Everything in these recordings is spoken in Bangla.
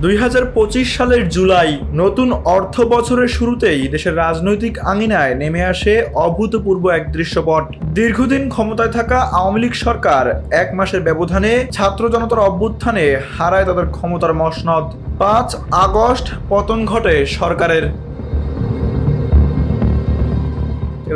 2025 সালের জুলাই নতুন অর্থ বছরের শুরুতেই দেশের রাজনৈতিক আঙিনায় নেমে আসে অভূতপূর্ব এক দৃশ্যপট। দীর্ঘদিন ক্ষমতায় থাকা আওয়ামী লীগ সরকার 1 মাসের ব্যবধানে ছাত্র জনতার অভ্যুত্থানে হারায় তাদের ক্ষমতার মসনদ। 5 আগস্ট পতন ঘটে সরকারের।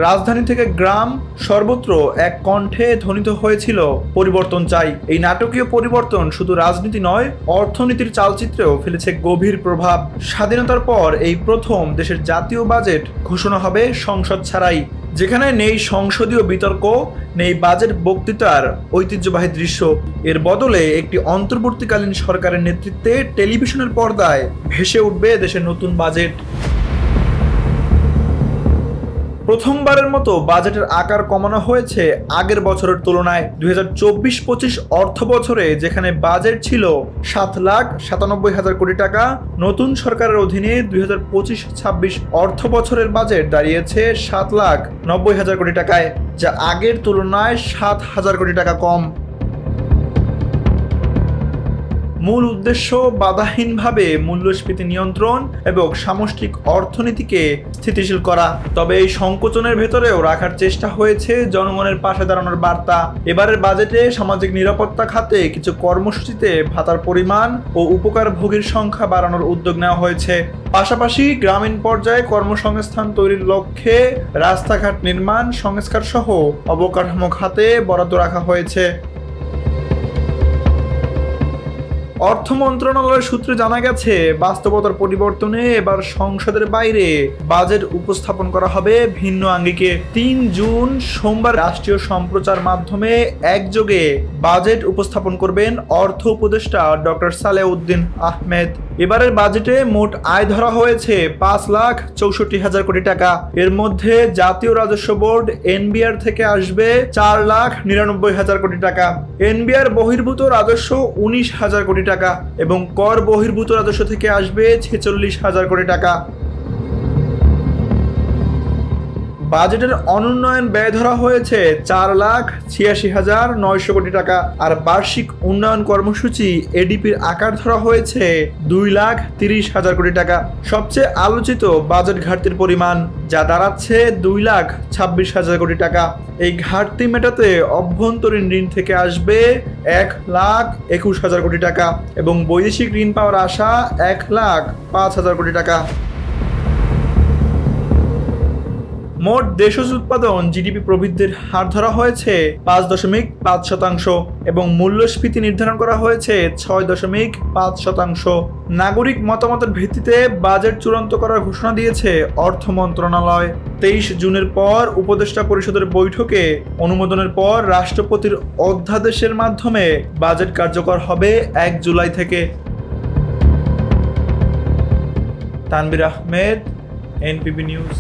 রাজধানী থেকে গ্রাম সর্বত্র এক কণ্ঠে ধ্বনিত হয়েছিল পরিবর্তন চাই। এই নাটকীয় পরিবর্তন শুধু রাজনীতি নয়, অর্থনীতির চালচিত্রেও ফেলেছে গভীর প্রভাব। স্বাধীনতার পর এই প্রথম দেশের জাতীয় বাজেট ঘোষণা হবে সংসদ ছাড়াই, যেখানে নেই সংসদীয় বিতর্ক, নেই বাজেট বক্তৃতার ঐতিহ্যবাহী দৃশ্য। এর বদলে একটি অন্তর্বর্তীকালীন সরকারের নেতৃত্বে টেলিভিশনের পর্দায় ভেসে উঠবে দেশের নতুন বাজেট। প্রথমবারের মতো বাজেটের আকার কমানো হয়েছে আগের বছরের তুলনায়। 2024-25 অর্থ বছরে যেখানে বাজেট ছিল 7,97,000 কোটি টাকা, নতুন সরকারের অধীনে 2025-26 অর্থ বছরের বাজেট দাঁড়িয়েছে 7,90,000 কোটি টাকায়, যা আগের তুলনায় 7,000 কোটি টাকা কম। মূল উদ্দেশ্য বাধাহীনভাবে মূল্যস্ফীতি নিয়ন্ত্রণ এবং সামষ্টিক অর্থনীতিকে স্থিতিশীল করা। তবে এই সংকোচনের ভেতরেও রাখার চেষ্টা হয়েছে জনগণের পাশে দাঁড়ানোর বার্তা। এবারের বাজেটে সামাজিক নিরাপত্তা খাতে কিছু কর্মসূচিতে ভাতার পরিমাণ ও উপকারভোগীর সংখ্যা বাড়ানোর উদ্যোগ নেওয়া হয়েছে। পাশাপাশি গ্রামীণ পর্যায়ে কর্মসংস্থান তৈরির লক্ষ্যে রাস্তাঘাট নির্মাণ, সংস্কার সহ অবকাঠামো খাতে বরাদ্দ রাখা হয়েছে। অর্থ মন্ত্রণালয়ের সূত্রে জানা গেছে, বাস্তবতার পরিবর্তনে এবার সংসদের বাইরে বাজেট উপস্থাপন করা হবে ভিন্ন আঙ্গিকে। 3 জুন সোমবার রাষ্ট্রীয় সম্প্রচার মাধ্যমে একযোগে বাজেট উপস্থাপন করবেন অর্থ উপদেষ্টা ডক্টর সালেউদ্দিন আহমেদ। এবারের বাজেটে মোট আয় ধরা হয়েছে 5,64,000 কোটি টাকা। এর মধ্যে জাতীয় রাজস্ব বোর্ড এনবিআর থেকে আসবে 4,99,000 কোটি টাকা। এনবিআর বহির্ভূত রাজস্ব 19,000 কোটি টাকা এবং কর বহির্ভূত রাজস্ব থেকে আসবে 46,000 কোটি টাকা। বাজেটের অনুন্নয়ন ব্যয় ধরা হয়েছে 4,86,900 কোটি টাকা, আর বার্ষিক উন্নয়ন কর্মসূচি এডিপির আকার ধরা হয়েছে 2,30,000 কোটি টাকা। সবচেয়ে আলোচিত বাজেট ঘাটতির পরিমাণ, যা দাঁড়াচ্ছে 2,26,000 কোটি টাকা। এই ঘাটতি মেটাতে অভ্যন্তরীণ ঋণ থেকে আসবে 1,21,000 কোটি টাকা এবং বৈদেশিক ঋণ পাওয়ার আশা 1,05,000 কোটি টাকা। মোট দেশজ উৎপাদন জিডিপি প্রবৃদ্ধির হার ধরা হয়েছে 5.5% এবং মূল্যস্ফীতি নির্ধারণ করা হয়েছে 6.5%। নাগরিক মতামতের ভিত্তিতে বাজেট চূড়ান্ত করার ঘোষণা দিয়েছে অর্থ মন্ত্রণালয়। 23 জুনের পর উপদেষ্টা পরিষদের বৈঠকে অনুমোদনের পর রাষ্ট্রপতির অধ্যাদেশের মাধ্যমে বাজেট কার্যকর হবে 1 জুলাই থেকে। তানভীর আহমেদ, এনপিবি নিউজ।